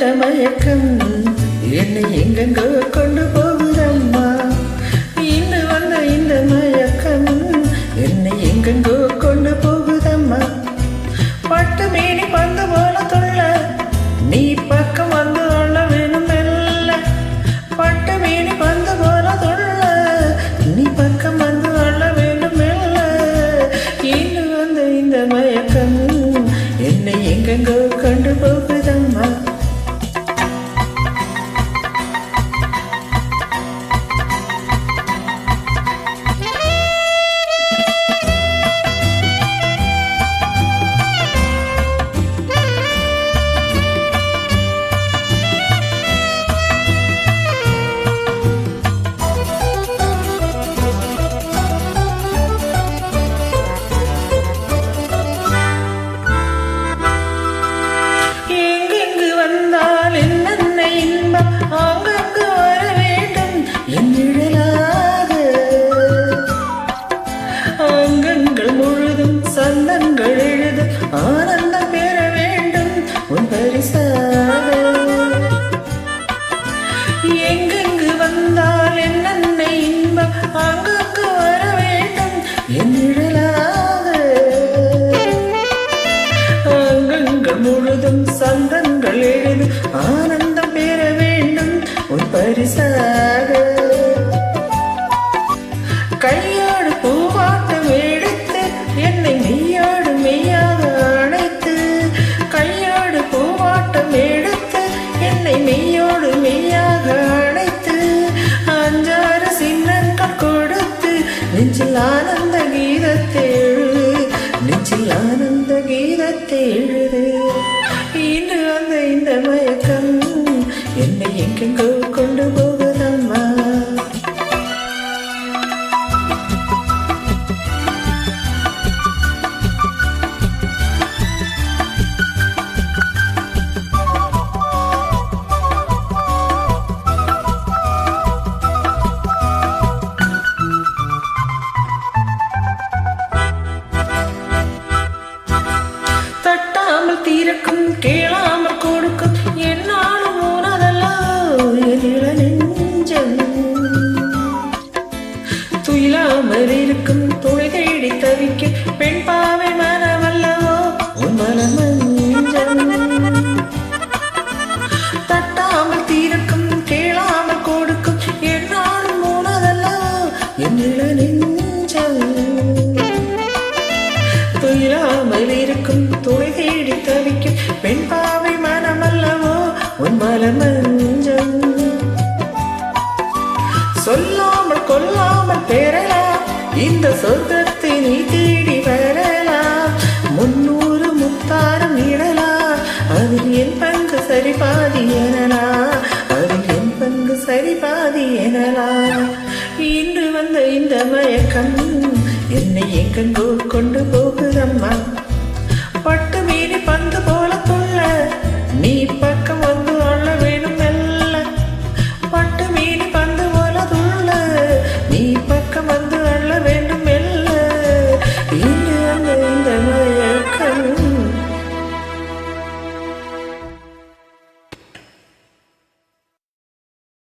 இந்த மயக்கம் என்னை எங்கெங்கோ கொண்டு போகுதம்மா. இன்று வந்த இந்த மயக்கம் என்னை எங்கெங்கோ கொண்டு போகுதம்மா. பட்டு மேனி பந்து போல தொல்ல நீ பக்கம் வந்து அள்ள வேணும் மெல்ல. பட்டு மேனி பந்து போல தொல்ல நீ பக்கம் வந்து அள்ள வேணும் மெல்ல. இன்று வந்த இந்த மயக்கம் என்னை எங்கெங்கோ கொண்டு போகுதம்மா. அங்கங்கு வர வேண்டும் என் நிழலாக. அங்கங்கள் முழுதும் சந்தங்கள் எழுதும் ஆனந்தம் பெற வேண்டும் உன் பரிசாக. எங்கெங்கு வந்தால் என்னென்ன இன்பம் அங்கங்கு வர வேண்டும் என் நிழலாக. அங்கங்கள் முழுதும் சந்தங்கள் எழுதும் ஆனந்தம் பெற வேண்டும் உன் பரிசாக. கையோடு பூவாட்டம் எடுத்து என்னை மெய்யோடு மெய்யாக அணைத்து. கையோடு பூவாட்டம் எடுத்து என்னை மெய்யோடு மெய்யாக அணைத்து. அஞ்சாறு சின்னங்கள் கொடுத்து நெஞ்சில் ஆனந்த கீதத்தை எழுது. நெஞ்சில் ஆனந்த கீதத்தை எழுது. இன்று வந்த இந்த மயக்கம் என்னை எங்கெங்கோ கொண்டு போகுதம்மா. தட்டாமல் தீரக்கும் கேளாமல் கொடுக்கும் என்னாலும் நெஞ்சம். துயிலாமல் இருக்கும் துணை தேடி தவிக்கும் பெண் பாவை மனமல்லவோ உன் மனமஞ்சம். தட்டாமல் தீரக்கும் கேளாமல் கொடுக்கும் என்னாலும் உனதல்லவோ என் நெஞ்சம். துயிலாமல் இருக்கும் துணை தேடி தவிக்கும் பெண் பாவை மனமல்லவோ உன் மனமஞ்சம். சொல்லாமல் கொல்லாமல் பெறலாம் இந்த சொர்க்கத்தை நீ தேடி வரலாம். 300 முத்தாரம் இடலாம் அதில் என் பங்கு சரிபாதி எனலாம். அதில் என் பங்கு சரிபாதி எனலாம். இன்று வந்த இந்த மயக்கம் என்னை எங்கெங்கோ கொண்டு போகுதம்மா. பட்டு